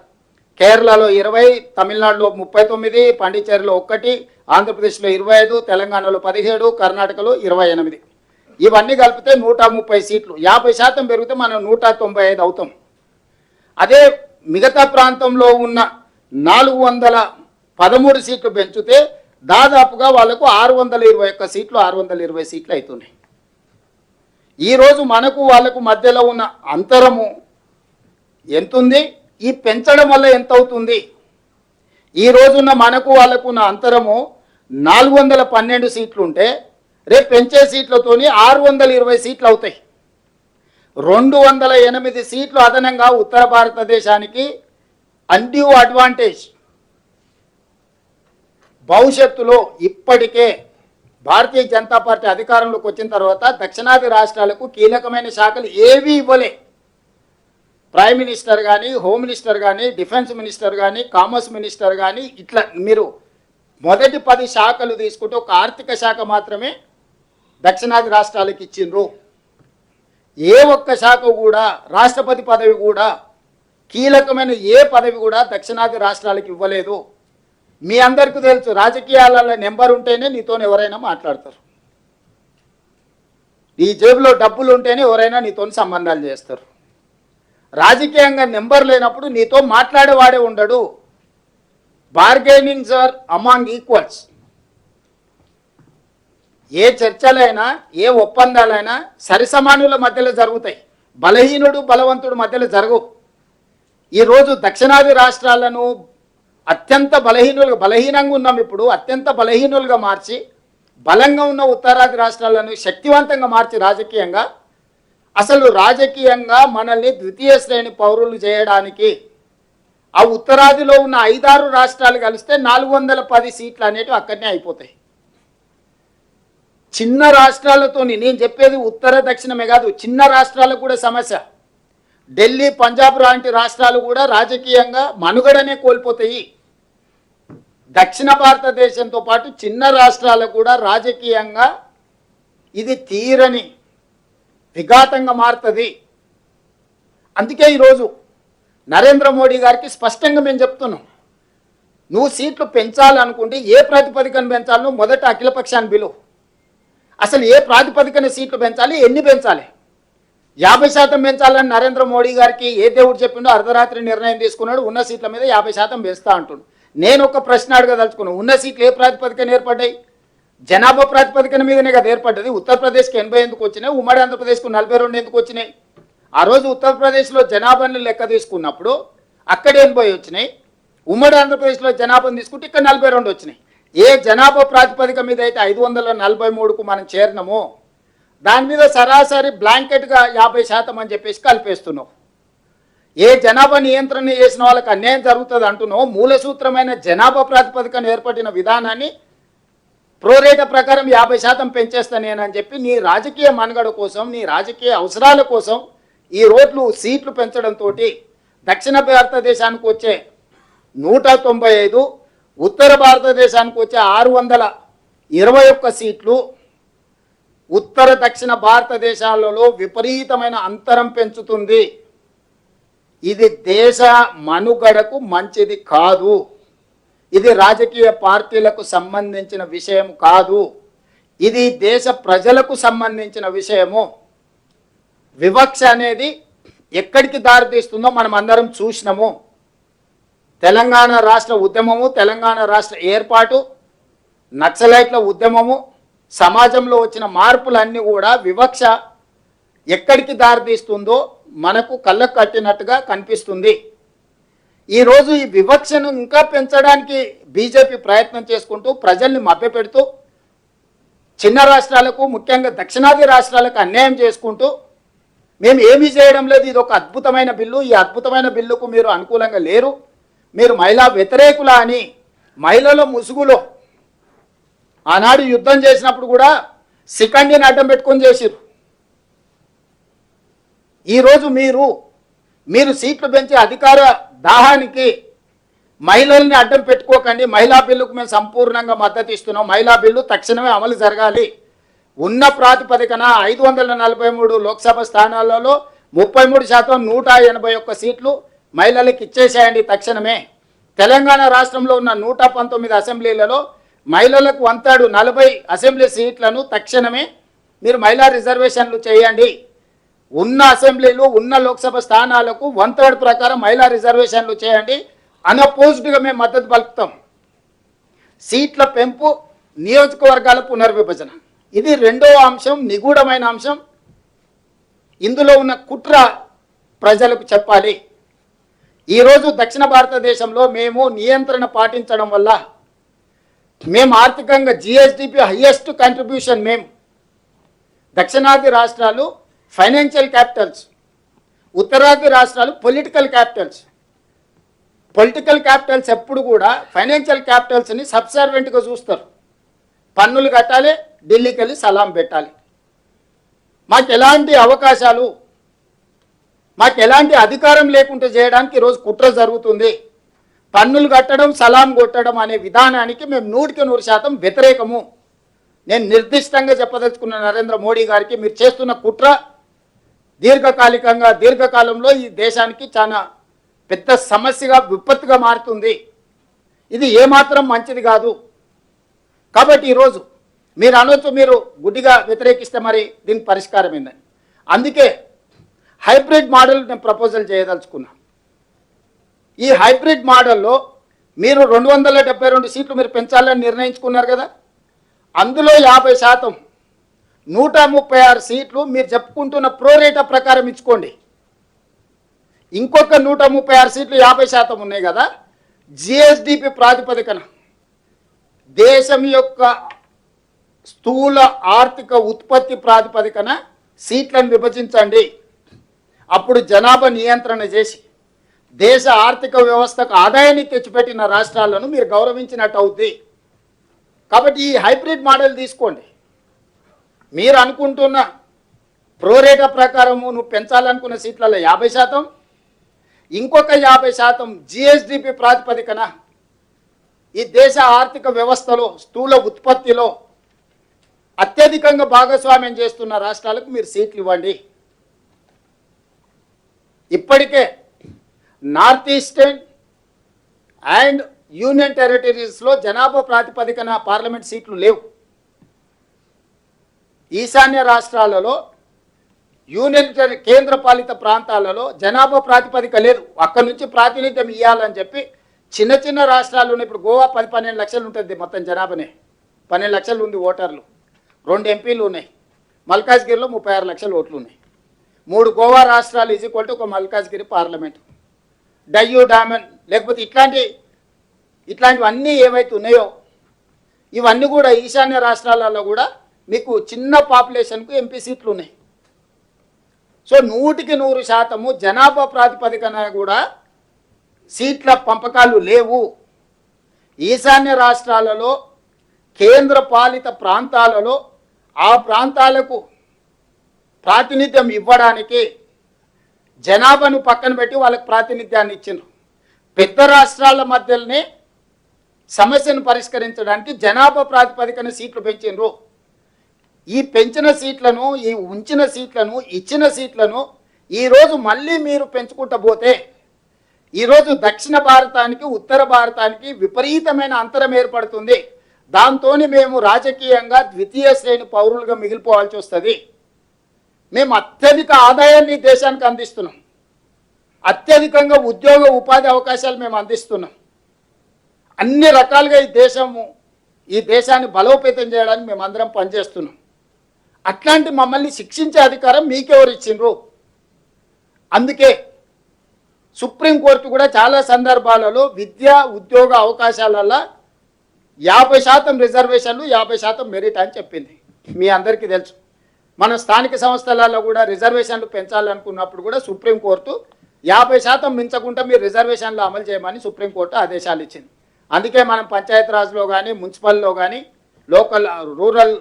కేరళలో 20, తమిళనాడులో 39, పాండిచ్చేరిలో 1, ఆంధ్రప్రదేశ్లో 25, తెలంగాణలో 17, కర్ణాటకలో 28. ఇవన్నీ కలిపితే 130 సీట్లు. 50% పెరిగితే మనం 195 అవుతాం. అదే మిగతా ప్రాంతంలో ఉన్న 413 సీట్లు పెంచితే దాదాపుగా వాళ్ళకు 621 సీట్లు, 620 సీట్లు అవుతున్నాయి. ఈరోజు మనకు వాళ్ళకు మధ్యలో ఉన్న అంతరము ఎంతుంది, ఈ పెంచడం వల్ల ఎంత అవుతుంది? ఈ రోజున్న మనకు వాళ్ళకు ఉన్న అంతరము 412 సీట్లు ఉంటే రేపు పెంచే సీట్లతోని 620 సీట్లు అవుతాయి. 208 సీట్లు అదనంగా ఉత్తర భారతదేశానికి అన్డ్యూ అడ్వాంటేజ్. భవిష్యత్తులో ఇప్పటికే భారతీయ జనతా పార్టీ అధికారంలోకి వచ్చిన తర్వాత దక్షిణాది రాష్ట్రాలకు కీలకమైన శాఖలు ఏవీ ఇవ్వలే. ప్రైమ్ మినిస్టర్ కానీ, హోమ్ మినిస్టర్ కానీ, డిఫెన్స్ మినిస్టర్ కానీ, కామర్స్ మినిస్టర్ కానీ, ఇట్లా మీరు మొదటి 10 శాఖలు తీసుకుంటే ఒక ఆర్థిక శాఖ మాత్రమే దక్షిణాది రాష్ట్రాలకు ఇచ్చిండ్రు. ఏ ఒక్క శాఖ కూడా, రాష్ట్రపతి పదవి కూడా, కీలకమైన ఏ పదవి కూడా దక్షిణాది రాష్ట్రాలకు ఇవ్వలేదు. మీ అందరికీ తెలుసు, రాజకీయాలలో నెంబర్ ఉంటేనే నీతో ఎవరైనా మాట్లాడతారు. నీ జేబులో డబ్బులు ఉంటేనే ఎవరైనా నీతో సంబంధాలు చేస్తారు. రాజకీయంగా నెంబర్ లేనప్పుడు నీతో మాట్లాడేవాడే ఉండడు. Bargainings are among equals. ఏ చర్చలైనా, ఏ ఒప్పందాలైనా సరిసమానుల మధ్యలో జరుగుతాయి. బలహీనుడు బలవంతుడు మధ్యలో జరగవు. ఈరోజు దక్షిణాది రాష్ట్రాలను అత్యంత బలహీనంగా ఉన్నాం. ఇప్పుడు అత్యంత బలహీనులుగా మార్చి బలంగా ఉన్న ఉత్తరాది రాష్ట్రాలను శక్తివంతంగా మార్చి రాజకీయంగా, అసలు రాజకీయంగా మనల్ని ద్వితీయ శ్రేణి పౌరులు చేయడానికి ఆ ఉత్తరాదిలో ఉన్న 5-6 రాష్ట్రాలు కలిస్తే 410 సీట్లు అనేటివి అక్కడనే అయిపోతాయి. చిన్న రాష్ట్రాలతో, నేను చెప్పేది ఉత్తర దక్షిణమే కాదు, చిన్న రాష్ట్రాలకు కూడా సమస్య. ఢిల్లీ, పంజాబ్ లాంటి రాష్ట్రాలు కూడా రాజకీయంగా మనుగడనే కోల్పోతాయి. దక్షిణ భారతదేశంతో పాటు చిన్న రాష్ట్రాలకు కూడా రాజకీయంగా ఇది తీరని విఘాతంగా మారుతుంది. అందుకే ఈరోజు నరేంద్ర మోడీ గారికి స్పష్టంగా మేము చెప్తున్నాం, నువ్వు సీట్లు పెంచాలనుకుంటే ఏ ప్రాతిపదికన పెంచాలో మొదట అఖిలపక్షాన్ని పిలువు. అసలు ఏ ప్రాతిపదికన సీట్లు పెంచాలి, ఎన్ని పెంచాలి? 50% పెంచాలని నరేంద్ర మోడీ గారికి ఏ దేవుడు చెప్పిండో అర్ధరాత్రి నిర్ణయం తీసుకున్నాడు. ఉన్న సీట్ల మీద 50% పెంచుతా అంటుండు. నేను ఒక ప్రశ్న అడగదలుచుకున్నాను, ఉన్న సీట్లు ఏ ప్రాతిపదికన ఏర్పడ్డాయి? జనాభా ప్రాతిపదికన మీదనే కదా ఏర్పడ్డది. ఉత్తరప్రదేశ్కి 80 ఎందుకు వచ్చినాయి, ఉమ్మడి ఆంధ్రప్రదేశ్కు 42 ఎందుకు వచ్చినాయి? ఆ రోజు ఉత్తరప్రదేశ్లో జనాభాని లెక్క తీసుకున్నప్పుడు అక్కడ 80 వచ్చినాయి, ఉమ్మడి ఆంధ్రప్రదేశ్లో జనాభాను తీసుకుంటే ఇక్కడ 42 వచ్చినాయి. ఏ జనాభా ప్రాతిపదిక మీద అయితే 543కు మనం చేరినామో దాని మీద సరాసరి బ్లాంకెట్గా 50% అని చెప్పేసి కలిపేస్తున్నావు. ఏ జనాభా నియంత్రణ చేసిన వాళ్ళకి అన్యాయం జరుగుతుంది అంటున్నావు. మూల సూత్రమైన జనాభా ప్రాతిపదికన ఏర్పడిన విధానాన్ని ప్రోరేట ప్రకారం 50% పెంచేస్తా నేనని చెప్పి నీ రాజకీయ మనుగడ కోసం, నీ రాజకీయ అవసరాల కోసం ఈ రోడ్లు సీట్లు పెంచడంతో దక్షిణ భారతదేశానికి వచ్చే 195, ఉత్తర భారతదేశానికి వచ్చే 621 సీట్లు ఉత్తర దక్షిణ భారతదేశాలలో విపరీతమైన అంతరం పెంచుతుంది. ఇది దేశ మనుగడకు మంచిది కాదు. ఇది రాజకీయ పార్టీలకు సంబంధించిన విషయం కాదు. ఇది దేశ ప్రజలకు సంబంధించిన విషయము. వివక్ష అనేది ఎక్కడికి దారితీస్తుందో మనం అందరం చూసినాము. తెలంగాణ రాష్ట్ర ఉద్యమము, తెలంగాణ రాష్ట్ర ఏర్పాటు, నక్సలైట్ల ఉద్యమము, సమాజంలో వచ్చిన మార్పులన్నీ కూడా వివక్ష ఎక్కడికి దారితీస్తుందో మనకు కళ్ళకు కట్టినట్టుగా కనిపిస్తుంది. ఈరోజు ఈ వివక్షను ఇంకా పెంచడానికి బీజేపీ ప్రయత్నం చేసుకుంటూ ప్రజల్ని మభ్యపెడుతూ చిన్న రాష్ట్రాలకు, ముఖ్యంగా దక్షిణాది రాష్ట్రాలకు అన్యాయం చేసుకుంటూ మేము ఏమీ చేయడం లేదు, ఇది ఒక అద్భుతమైన బిల్లు, ఈ అద్భుతమైన బిల్లుకు మీరు అనుకూలంగా లేరు, మీరు మహిళా వ్యతిరేకులా అని మహిళల ముసుగులో ఆనాడు యుద్ధం చేసినప్పుడు కూడా శిఖండిని అడ్డం పెట్టుకొని చేసిరు. ఈరోజు మీరు సీట్లు పెంచే అధికార దాహానికి మహిళల్ని అడ్డం పెట్టుకోకండి. మహిళా బిల్లుకు మేము సంపూర్ణంగా మద్దతు ఇస్తున్నాం. మహిళా బిల్లు తక్షణమే అమలు జరగాలి. ఉన్న ప్రాతిపదికన 543 లోక్సభ స్థానాలలో 33% 181 సీట్లు మహిళలకు ఇచ్చేసేయండి తక్షణమే. తెలంగాణ రాష్ట్రంలో ఉన్న 119 అసెంబ్లీలలో మహిళలకు 140 అసెంబ్లీ సీట్లను తక్షణమే మీరు మహిళా రిజర్వేషన్లు చేయండి. ఉన్న అసెంబ్లీలు, ఉన్న లోక్సభ స్థానాలకు 1/3 ప్రకారం మహిళా రిజర్వేషన్లు చేయండి. అన్అపోజ్డ్గా మేము మద్దతు పలుకుతాం. సీట్ల పెంపు, నియోజకవర్గాల పునర్విభజన, ఇది రెండవ అంశం, నిగూఢమైన అంశం. ఇందులో ఉన్న కుట్ర ప్రజలకు చెప్పాలి. ఈరోజు దక్షిణ భారతదేశంలో మేము నియంత్రణ పాటించడం వల్ల మేము ఆర్థికంగా జిఎస్డిపి హైయెస్ట్ కంట్రిబ్యూషన్ మేము. దక్షిణాది రాష్ట్రాలు ఫైనాన్షియల్ క్యాపిటల్స్, ఉత్తరాది రాష్ట్రాలు పొలిటికల్ క్యాపిటల్స్. పొలిటికల్ క్యాపిటల్స్ ఎప్పుడు కూడా ఫైనాన్షియల్ క్యాపిటల్స్ని సబ్సర్వెంట్గా చూస్తారు. పన్నులు కట్టాలి, ఢిల్లీకి వెళ్ళి సలాం పెట్టాలి. మాకు ఎలాంటి అవకాశాలు, మాకు ఎలాంటి అధికారం లేకుండా చేయడానికి ఈరోజు కుట్ర జరుగుతుంది. పన్నులు కట్టడం, సలాం కొట్టడం అనే విధానానికి మేము 100% వ్యతిరేకము. నేను నిర్దిష్టంగా చెప్పదలుచుకున్న నరేంద్ర మోడీ గారికి, మీరు చేస్తున్న కుట్ర దీర్ఘకాలంలో ఈ దేశానికి చాలా పెద్ద సమస్యగా, విపత్తుగా మారుతుంది. ఇది ఏమాత్రం మంచిది కాదు. కాబట్టి ఈరోజు మీరు అనొచ్చు, మీరు గుడ్డిగా వ్యతిరేకిస్తే మరి దీనికి పరిష్కారం ఏందని. అందుకే హైబ్రిడ్ మోడల్ నేను ప్రపోజల్ చేయదలుచుకున్నా. ఈ హైబ్రిడ్ మోడల్లో మీరు 272 సీట్లు మీరు పెంచాలని నిర్ణయించుకున్నారు కదా, అందులో 50%, 136 సీట్లు మీరు చెప్పుకుంటున్న ప్రోరేటా ప్రకారం ఇచ్చుకోండి. ఇంకొక 136 సీట్లు 50% ఉన్నాయి కదా, జిఎస్డిపి ప్రాతిపదికన దేశం యొక్క స్థూల ఆర్థిక ఉత్పత్తి ప్రాతిపదికన సీట్లను విభజించండి. అప్పుడు జనాభా నియంత్రణ చేసి దేశ ఆర్థిక వ్యవస్థకు ఆదాయాన్ని తెచ్చిపెట్టిన రాష్ట్రాలను మీరు గౌరవించినట్టు అవుతుంది. కాబట్టి ఈ హైబ్రిడ్ మోడల్ తీసుకోండి. మీరు అనుకుంటున్న ప్రోరేటా ప్రకారము నువ్వు పెంచాలనుకున్న సీట్లలో 50%, ఇంకొక 50% జిఎస్డిపి ప్రాతిపదికన ఈ దేశ ఆర్థిక వ్యవస్థలో స్థూల ఉత్పత్తిలో అత్యధికంగా భాగస్వామ్యం చేస్తున్న రాష్ట్రాలకు మీరు సీట్లు ఇవ్వండి. ఇప్పటికే నార్త్ ఈస్టర్న్ అండ్ యూనియన్ టెరిటరీస్లో జనాభా ప్రాతిపదికన పార్లమెంట్ సీట్లు లేవు. ఈశాన్య రాష్ట్రాలలో, యూనియన్ కేంద్ర పాలిత ప్రాంతాలలో జనాభా ప్రాతిపదిక లేదు. అక్కడి నుంచి ప్రాతినిధ్యం ఇవ్వాలని చెప్పి చిన్న చిన్న రాష్ట్రాలు ఉన్నాయి. ఇప్పుడు గోవా 10-12 లక్షలు ఉంటుంది మొత్తం జనాభానే, 12 లక్షలు ఉంది ఓటర్లు, 2 ఎంపీలు ఉన్నాయి. మల్కాజ్గిరిలో 36 లక్షల ఓట్లు ఉన్నాయి. 3 గోవా రాష్ట్రాలు ఈజ్ఈక్వల్ టు ఒక మల్కాజ్గిరి పార్లమెంట్. డయ్యూ డామన్ లేకపోతే ఇట్లాంటివన్నీ ఏవైతే ఉన్నాయో ఇవన్నీ కూడా ఈశాన్య రాష్ట్రాలలో కూడా మీకు చిన్న పాపులేషన్కు ఎంపీ సీట్లు ఉన్నాయి. సో 100% జనాభా ప్రాతిపదికన కూడా సీట్ల పంపకాలు లేవు. ఈశాన్య రాష్ట్రాలలో, కేంద్ర పాలిత ప్రాంతాలలో ఆ ప్రాంతాలకు ప్రాతినిధ్యం ఇవ్వడానికి జనాభాను పక్కన పెట్టి వాళ్ళకి ప్రాతినిధ్యాన్ని ఇచ్చిండ్రు. పెద్ద రాష్ట్రాల మధ్యలోనే సమస్యను పరిష్కరించడానికి జనాభా ప్రాతిపదికన సీట్లు పెంచిండ్రు. ఈ పెంచిన సీట్లను, ఈ ఉంచిన సీట్లను, ఇచ్చిన సీట్లను ఈరోజు మళ్ళీ మీరు పెంచుకుంటూ పోతే ఈరోజు దక్షిణ భారతానికి, ఉత్తర భారతానికి విపరీతమైన అంతరం ఏర్పడుతుంది. దాంతో మేము రాజకీయంగా ద్వితీయ శ్రేణి పౌరులుగా మిగిలిపోవాల్సి వస్తుంది. మేము అత్యధిక ఆదాయాన్ని దేశానికి అందిస్తున్నాం, అత్యధికంగా ఉద్యోగ ఉపాధి అవకాశాలు మేము అందిస్తున్నాం. అన్ని రకాలుగా ఈ దేశాన్ని బలోపేతం చేయడానికి మేము అందరం పనిచేస్తున్నాం. అట్లాంటి మమ్మల్ని శిక్షించే అధికారం మీకెవరు ఇచ్చిండ్రు? అందుకే సుప్రీంకోర్టు కూడా చాలా సందర్భాలలో విద్యా ఉద్యోగ అవకాశాలలో 50% రిజర్వేషన్లు, 50% మెరిట్ అని చెప్పింది. మీ అందరికీ తెలుసు. మన స్థానిక సంస్థలలో కూడా రిజర్వేషన్లు పెంచాలనుకున్నప్పుడు కూడా సుప్రీంకోర్టు 50% మించకుండా మీరు రిజర్వేషన్లు అమలు చేయమని సుప్రీంకోర్టు ఆదేశాలు ఇచ్చింది. అందుకే మనం పంచాయతీరాజ్లో కానీ, మున్సిపల్లో కానీ, రూరల్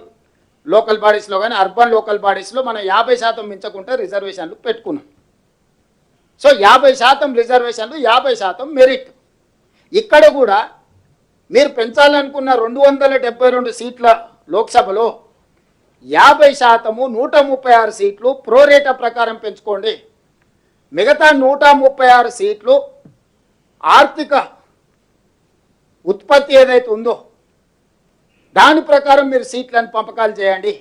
లోకల్ బాడీస్లో కానీ, అర్బన్ లోకల్ బాడీస్లో మనం 50% మించకుండా రిజర్వేషన్లు పెట్టుకున్నాం. సో 50% రిజర్వేషన్లు, 50% మెరిట్. ఇక్కడ కూడా మీరు పెంచాలనుకున్న 272 సీట్ల లోక్సభలో 50%, 136 సీట్లు ప్రోరేటా ప్రకారం పెంచుకోండి. మిగతా 136 సీట్లు ఆర్థిక ఉత్పత్తి ఏదైతే ఉందో దాని ప్రకారం మీరు సీట్లను పంపకాలు చేయండి.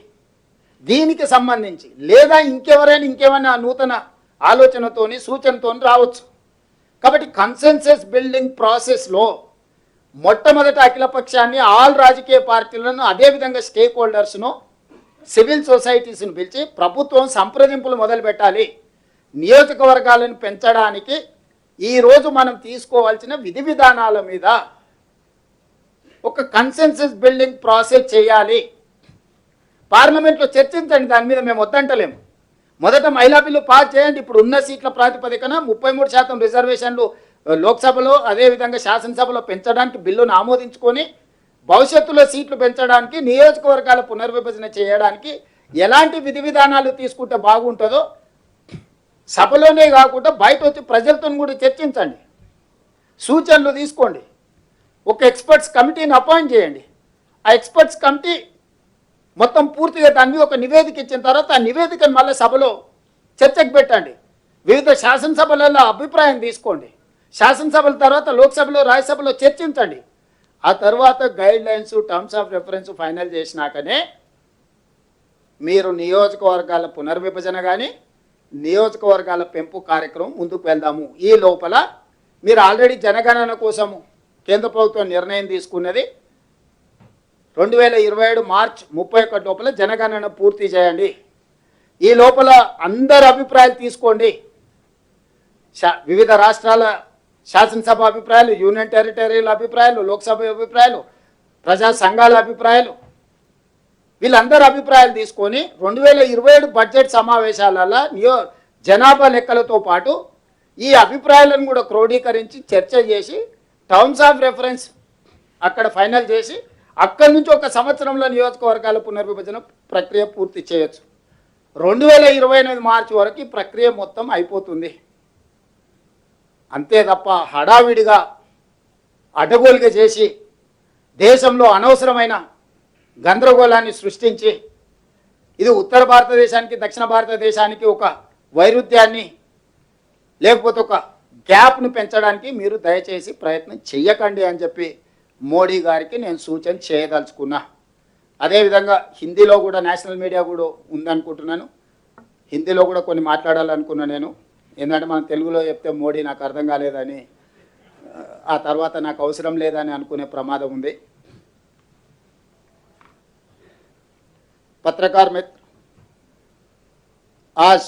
దీనికి సంబంధించి లేదా ఇంకేమైనా నూతన ఆలోచనతోని, సూచనతోని రావచ్చు. కాబట్టి కన్సెన్సస్ బిల్డింగ్ ప్రాసెస్లో మొట్టమొదటి అఖిలపక్షాన్ని, ఆల్ రాజకీయ పార్టీలను, అదేవిధంగా స్టేక్ హోల్డర్స్ను, సివిల్ సొసైటీస్ను పిలిచి ప్రభుత్వం సంప్రదింపులు మొదలుపెట్టాలి. నియోజకవర్గాలను పెంచడానికి ఈరోజు మనం తీసుకోవాల్సిన విధి విధానాల మీద ఒక కన్సెన్సస్ బిల్డింగ్ ప్రాసెస్ చేయాలి. పార్లమెంట్లో చర్చించండి, దాని మీద మేము వద్దంటలేము. మొదట మహిళా బిల్లు పాస్ చేయండి. ఇప్పుడు ఉన్న సీట్ల ప్రాతిపదికన 33% రిజర్వేషన్లు లోక్సభలో అదేవిధంగా శాసనసభలో పెంచడానికి బిల్లును ఆమోదించుకొని భవిష్యత్తులో సీట్లు పెంచడానికి నియోజకవర్గాల పునర్విభజన చేయడానికి ఎలాంటి విధి విధానాలు తీసుకుంటే బాగుంటుందో సభలోనే కాకుండా బయట వచ్చి ప్రజలతో కూడా చర్చించండి, సూచనలు తీసుకోండి. ఒక ఎక్స్పర్ట్స్ కమిటీని అపాయింట్ చేయండి. ఆ ఎక్స్పర్ట్స్ కమిటీ మొత్తం పూర్తిగా దాన్ని ఒక నివేదిక ఇచ్చిన తర్వాత ఆ నివేదికను మళ్ళీ సభలో చర్చకు పెట్టండి. వివిధ శాసనసభలలో అభిప్రాయం తీసుకోండి. శాసనసభల తర్వాత లోక్సభలో రాజ్యసభలో చర్చించండి. ఆ తర్వాత guidelines terms of reference final చేసినాకనే మీరు నియోజకవర్గాల పునర్విభజన కానీ నియోజకవర్గాల పెంపు కార్యక్రమం ముందుకు వెళ్దాము. ఈ లోపల మీరు ఆల్రెడీ జనగణన కోసము కేంద్ర ప్రభుత్వం నిర్ణయం తీసుకున్నది 2027 మార్చి 31 లోపల జనగణన పూర్తి చేయండి. ఈ లోపల అందరి అభిప్రాయాలు తీసుకోండి. వివిధ రాష్ట్రాల శాసనసభ అభిప్రాయాలు, యూనియన్ టెరిటరీల అభిప్రాయాలు, లోక్సభ అభిప్రాయాలు, ప్రజా సంఘాల అభిప్రాయాలు, వీళ్ళందరి అభిప్రాయాలు తీసుకొని 2027 బడ్జెట్ సమావేశాలలో జనాభా లెక్కలతో పాటు ఈ అభిప్రాయాలను కూడా క్రోడీకరించి చర్చ చేసి టర్మ్స్ ఆఫ్ రెఫరెన్స్ అక్కడ ఫైనల్ చేసి అక్కడి నుంచి ఒక సంవత్సరంలో నియోజకవర్గాల పునర్విభజన ప్రక్రియ పూర్తి చేయొచ్చు. 2028 మార్చి వరకు ఈ ప్రక్రియ మొత్తం అయిపోతుంది. అంతే తప్ప హడావిడిగా అడ్డగోలుగా చేసి దేశంలో అనవసరమైన గందరగోళాన్ని సృష్టించి ఇది ఉత్తర భారతదేశానికి దక్షిణ భారతదేశానికి ఒక వైరుధ్యాన్ని లేకపోతే ఒక గ్యాప్ను పెంచడానికి మీరు దయచేసి ప్రయత్నం చెయ్యకండి అని చెప్పి మోడీ గారికి నేను సూచన చేయదలుచుకున్నా. అదేవిధంగా హిందీలో కూడా నేషనల్ మీడియా కూడా ఉందనుకుంటున్నాను. హిందీలో కూడా కొన్ని మాట్లాడాలనుకున్నా నేను. ఏంటంటే మనం తెలుగులో చెప్తే మోడీ నాకు అర్థం కాలేదని ఆ తర్వాత నాకు అవసరం లేదని అనుకునే ప్రమాదం ఉంది. पत्रकार मित्र, आज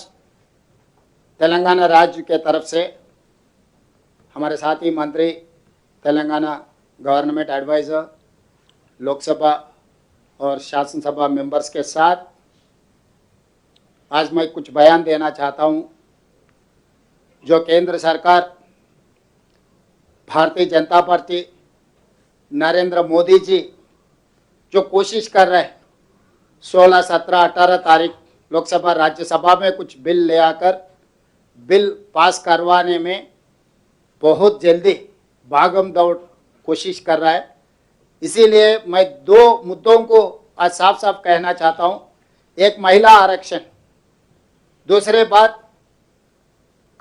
तेलंगाना राज्य के तरफ से हमारे साथी मंत्री, तेलंगाना गवर्नमेंट एडवाइज़र, लोकसभा और शासन सभा मेंबर्स के साथ आज मैं कुछ बयान देना चाहता हूं. जो केंद्र सरकार भारतीय जनता पार्टी नरेंद्र मोदी जी जो कोशिश कर रहे हैं 16, 17, 18 तारीख लोकसभा राज्यसभा में कुछ बिल ले आकर बिल पास करवाने में बहुत जल्दी भागम दौड़ कोशिश कर रहा है. इसीलिए मैं दो मुद्दों को आज साफ साफ कहना चाहता हूं. एक महिला आरक्षण, दूसरे बात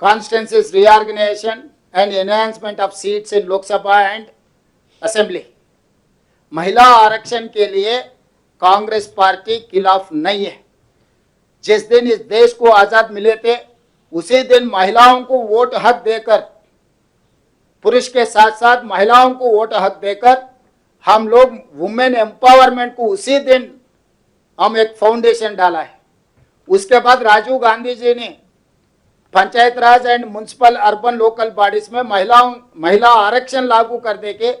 constituencies reorganisation and enhancement of seats in Lok Sabha and assembly. महिला आरक्षण के लिए कांग्रेस पार्टी खिलाफ नहीं है. जिस दिन इस देश को आजाद मिले थे उसी दिन महिलाओं को वोट हक देकर, पुरुष के साथ साथ महिलाओं को वोट हक देकर हम लोग वुमेन एम्पावरमेंट को उसी दिन हम एक फाउंडेशन डाला है. उसके बाद राजीव गांधी जी ने panchayat raj and municipal urban local bodies में महिला आरक्षण लागू कर दे के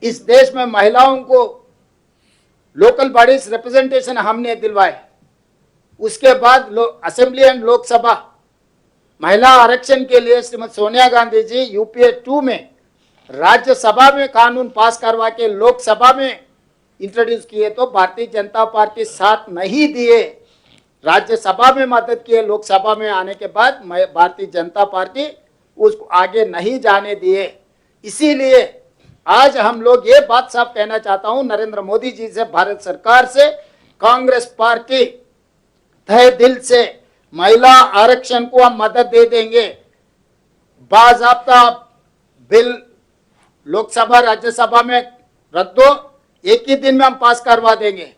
इस देश में महिलाओं को लोकल बॉडीज रिप्रेजेंटेशन हमने दिलवाए. उसके बाद असेंबली एंड लोकसभा महिला आरक्षण के लिए श्रीमती सोनिया गांधी जी यूपीए 2 में राज्यसभा में कानून पास करवा के लोकसभा में इंट्रोड्यूस किए तो भारतीय जनता पार्टी साथ नहीं दिए. राज्यसभा में मदद किए, लोकसभा में आने के बाद भारतीय जनता पार्टी उसको आगे नहीं जाने दिए. इसीलिए आज हम लोग ये बात साफ कहना चाहता हूं नरेंद्र मोदी जी से, भारत सरकार से, कांग्रेस पार्टी तहे दिल से महिला आरक्षण को हम मदद दे देंगे. बाज़ाब्ता बिल लोकसभा राज्यसभा में रख दो, एक ही दिन में हम पास करवा देंगे.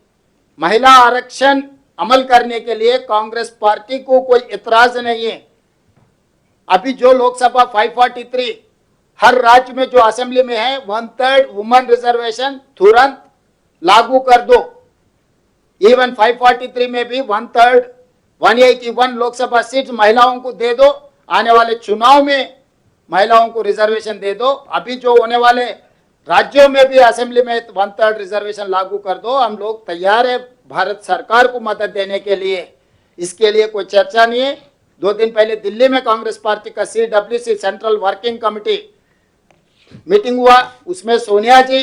महिला आरक्षण अमल करने के लिए कांग्रेस पार्टी को कोई इतराज नहीं है. अभी जो लोकसभा 543 हर राज्य में जो असेंबली में है 1/3 वुमेन रिजर्वेशन तुरंत लागू कर दो. इवन 543 में भी 1/3 181 लोकसभा सीट महिलाओं को दे दो. आने वाले चुनाव में महिलाओं को रिजर्वेशन दे दो. अभी जो होने वाले राज्यों में भी असेंबली में 1/3 रिजर्वेशन लागू कर दो. हम लोग तैयार है भारत सरकार को मदद देने के लिए. इसके लिए कोई चर्चा नहीं है। 2 दिन पहले दिल्ली में कांग्रेस पार्टी का CWC central working committee meeting हुआ, उसमें सोनिया जी,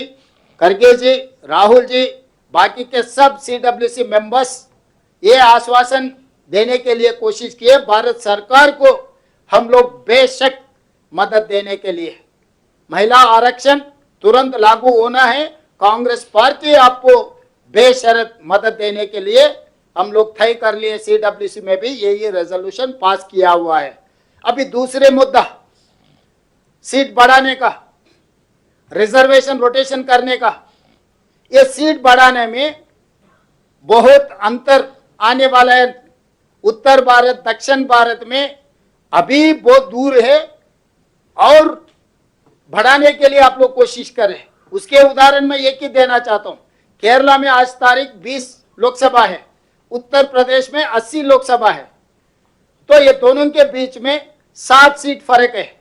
खड़गे जी, राहुल जी, बाकी के सब CWC मेंबर्स ये आश्वासन देने के लिए कोशिश किए भारत सरकार को हम लोग बेशक मदद देने के लिए। महिला आरक्षण तुरंत लागू होना है, कांग्रेस पार्टी आपको बेशर्त मदद देने के लिए हम लोग तय कर लिए। CWC में भी यही रेजोल्यूशन पास किया हुआ है। अभी दूसरे मुद्दा सीट बढ़ाने का, रिजर्वेशन रोटेशन करने का, ये सीट बढ़ाने में बहुत अंतर आने वाला है। उत्तर भारत दक्षिण भारत में अभी बहुत दूर है और बढ़ाने के लिए आप लोग कोशिश करें। उसके उदाहरण में एक ही देना चाहता हूं। केरला में आज तारीख 20 लोकसभा है, उत्तर प्रदेश में 80 लोकसभा है, तो ये दोनों के बीच में 7 सीट फर्क है।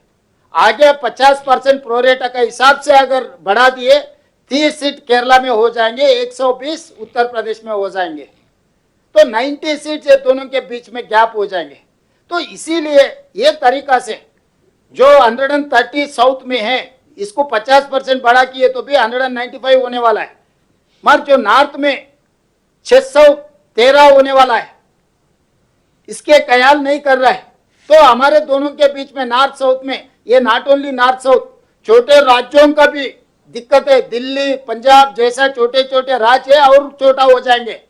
आगे 50% प्रोरेटा का हिसाब से अगर बढ़ा दिए 30 सीट केरला में हो जाएंगे, 120 उत्तर प्रदेश में हो जाएंगे, तो 90 सीट ये दोनों के बीच में गैप हो जाएंगे। तो इसीलिए ये तरीका से जो 130 साउथ में है इसको 50% बढ़ा किए तो भी 195 होने वाला है, मगर जो नॉर्थ में 613 होने वाला है इसके ख्याल नहीं कर रहा है। तो हमारे दोनों के बीच में नॉर्थ साउथ में, ये नॉट ओनली नॉर्थ साउथ, छोटे राज्यों का भी दिक्कत है। दिल्ली पंजाब जैसा छोटे छोटे राज्य है और छोटा हो जाएंगे,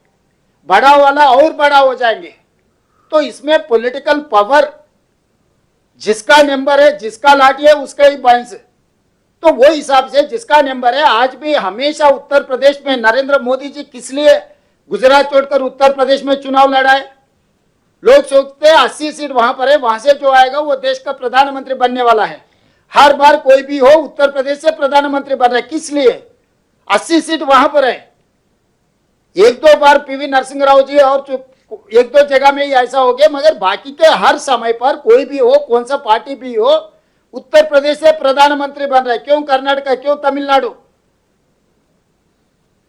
बड़ा वाला और बड़ा हो जाएंगे। तो इसमें पॉलिटिकल पावर जिसका नंबर है, जिसका लाठी है उसका ही बांस। तो वो हिसाब से जिसका नंबर है, आज भी हमेशा उत्तर प्रदेश में नरेंद्र मोदी जी किस लिए गुजरात छोड़कर उत्तर प्रदेश में चुनाव लड़ाए? लोग सोचते हैं 80 सीट वहां पर है, वहां से जो आएगा वो देश का प्रधानमंत्री बनने वाला है। हर बार कोई भी हो उत्तर प्रदेश से प्रधानमंत्री बन रहा है, किस लिए? 80 सीट वहां पर है। 1-2 बार PV नरसिंह राव जी और 1-2 जगह में ही ऐसा हो गया, मगर बाकी के हर समय पर कोई भी हो, कौन सा पार्टी भी हो, उत्तर प्रदेश से प्रधानमंत्री बन रहा है। क्यों कर्नाटक, क्यों तमिलनाडु,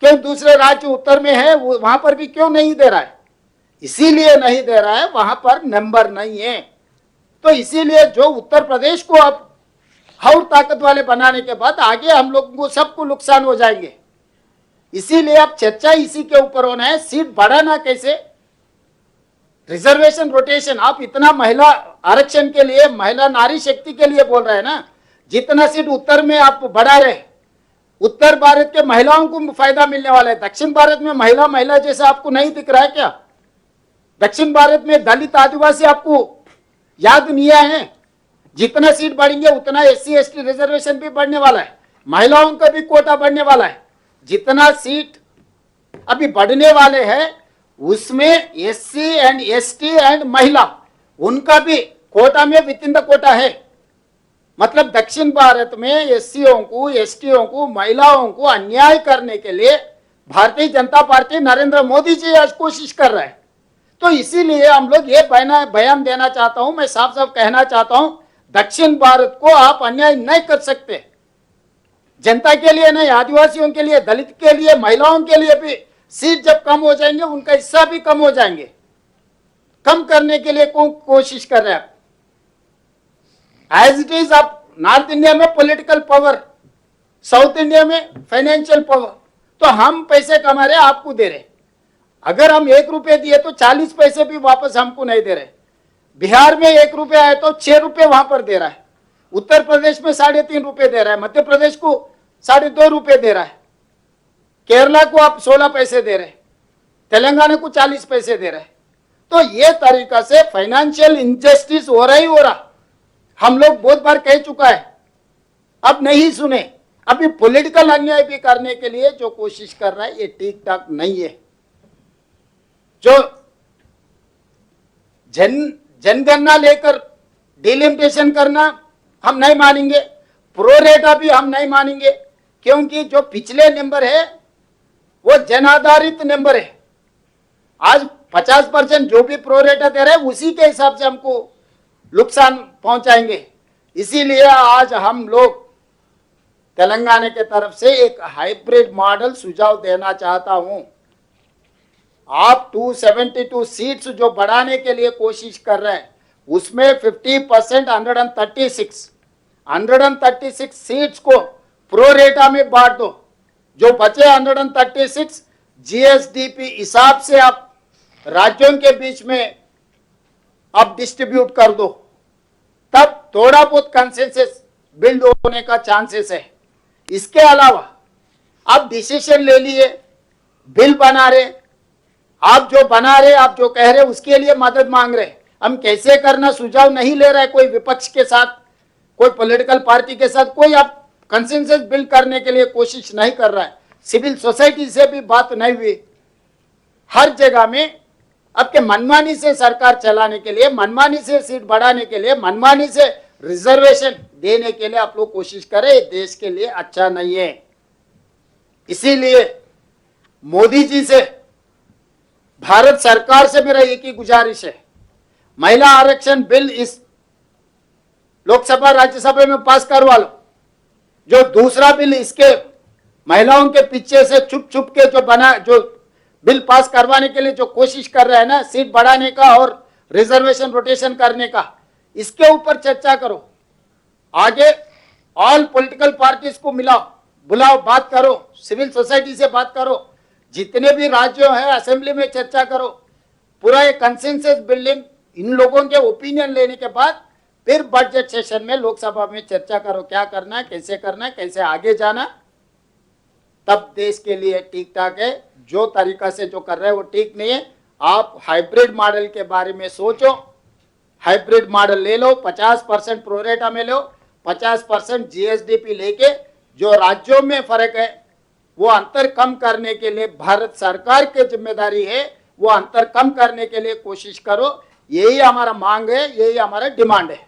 क्यों दूसरे राज्य उत्तर में है वहां पर भी क्यों नहीं दे रहा है? इसीलिए नहीं दे रहा है, वहां पर नंबर नहीं है। तो इसीलिए जो उत्तर प्रदेश को अब और ताकत वाले बनाने के बाद आगे हम लोगों को सबको नुकसान हो जाएंगे। इसीलिए अब चर्चा इसी के ऊपर होना है, सीट बढ़ाना कैसे, रिजर्वेशन रोटेशन। आप इतना महिला आरक्षण के लिए, महिला नारी शक्ति के लिए बोल रहे हैं ना, जितना सीट उत्तर में आप बढ़ा रहे, उत्तर भारत के महिलाओं को फायदा मिलने वाला है। दक्षिण भारत में महिला महिला जैसा आपको नहीं दिख रहा है क्या? दक्षिण भारत में दलित आदिवासी आपको याद नहीं आए हैं? जितना सीट बढ़ेंगे उतना SC ST रिजर्वेशन भी बढ़ने वाला है, महिलाओं का भी कोटा बढ़ने वाला है। जितना सीट अभी बढ़ने वाले हैं उसमें SC एंड ST एंड महिला उनका भी कोटा में विद इन द कोटा है। मतलब दक्षिण भारत में SCओं को, STओं को, महिलाओं को अन्याय करने के लिए भारतीय जनता पार्टी नरेंद्र मोदी जी आज कोशिश कर रहा है। तो इसीलिए हम लोग ये बयान देना चाहता हूं, मैं साफ साफ कहना चाहता हूं, दक्षिण भारत को आप अन्याय नहीं कर सकते। जनता के लिए नहीं, आदिवासियों के लिए, दलित के लिए, महिलाओं के लिए भी सीट जब कम हो जाएंगे उनका हिस्सा भी कम हो जाएंगे। कम करने के लिए कोशिश कर रहे हैं आप। एज इट इज आप नॉर्थ इंडिया में पॉलिटिकल पावर, साउथ इंडिया में फाइनेंशियल पावर, तो हम पैसे कमा रहे आपको दे रहे। अगर हम 1 रुपये दिए तो 40 पैसे भी वापस हमको नहीं दे रहे। बिहार में 1 रुपया है तो 6 रुपये वहां पर दे रहा है। उत्तर प्रदेश में 3.5 रुपये दे रहा है, मध्य प्रदेश को 2.5 रुपये दे रहा है, केरला को आप 16 पैसे दे रहे, तेलंगाना को 40 पैसे दे रहे। तो ये तरीका से फाइनेंशियल इनजस्टिस हो रहा ही हो रहा। हम लोग बहुत बार कह चुका है, अब नहीं सुने। अभी पॉलिटिकल अन्याय भी करने के लिए जो कोशिश कर रहा है ये ठीक ठाक नहीं है। जो जनगणना लेकर डिलिमिटेशन करना हम नहीं मानेंगे, प्रोरेटा भी हम नहीं मानेंगे, क्योंकि जो पिछले नंबर है वो जन आधारित नंबर है। आज 50% जो भी प्रोरेटा दे रहे हैं उसी के हिसाब से हमको नुकसान पहुंचाएंगे। इसीलिए आज हम लोग तेलंगाना के तरफ से एक हाइब्रिड मॉडल सुझाव देना चाहता हूं। आप 272 सीट्स जो बढ़ाने के लिए कोशिश कर रहे हैं, उसमें 50% 136 सीट्स को प्रो रेटा में बांट दो। जो बचे 136 जीएसडीपी हिसाब से आप राज्यों के बीच में अब डिस्ट्रीब्यूट कर दो, तब थोड़ा बहुत कंसेंसस बिल्ड होने का चांसेस है। इसके अलावा आप डिसीजन ले लिए, बिल बना रहे, आप जो बना रहे, आप जो कह रहे उसके लिए मदद मांग रहे, हम कैसे करना सुझाव नहीं ले रहा है कोई विपक्ष के साथ, कोई पॉलिटिकल पार्टी के साथ, कोई आप कंसेंसस बिल्ड करने के लिए कोशिश नहीं कर रहा है। सिविल सोसाइटी से भी बात नहीं हुई। हर जगह में आपके मनमानी से सरकार चलाने के लिए, मनमानी से सीट बढ़ाने के लिए, मनमानी से रिजर्वेशन देने के लिए आप लोग कोशिश करें, देश के लिए अच्छा नहीं है। इसीलिए मोदी जी से, भारत सरकार से मेरा एक ही गुजारिश है, महिला आरक्षण बिल इस लोकसभा राज्यसभा में पास करवा लो। जो दूसरा बिल इसके महिलाओं के पीछे से छुप छुप के जो बना, जो बिल पास करवाने के लिए जो कोशिश कर रहे हैं ना, सीट बढ़ाने का और रिजर्वेशन रोटेशन करने का, इसके ऊपर चर्चा करो। आगे ऑल पॉलिटिकल पार्टीज को मिलाओ, बुलाओ, बात करो, सिविल सोसाइटी से बात करो, जितने भी राज्यों हैं असेंबली में चर्चा करो। पूरा एक कंसेंसस बिल्डिंग, इन लोगों के ओपिनियन लेने के बाद फिर बजट सेशन में लोकसभा में चर्चा करो, क्या करना है, कैसे आगे जाना, तब देश के लिए ठीक ठाक है। जो तरीका से जो कर रहे हैं वो ठीक नहीं है। आप हाइब्रिड मॉडल के बारे में सोचो, हाइब्रिड मॉडल ले लो, 50% प्रोरेटा में लो, 50% जीएसडीपी लेके जो राज्यों में फर्क है वो अंतर कम करने के लिए भारत सरकार की जिम्मेदारी है, वो अंतर कम करने के लिए कोशिश करो। यही हमारा मांग है, यही हमारा डिमांड है।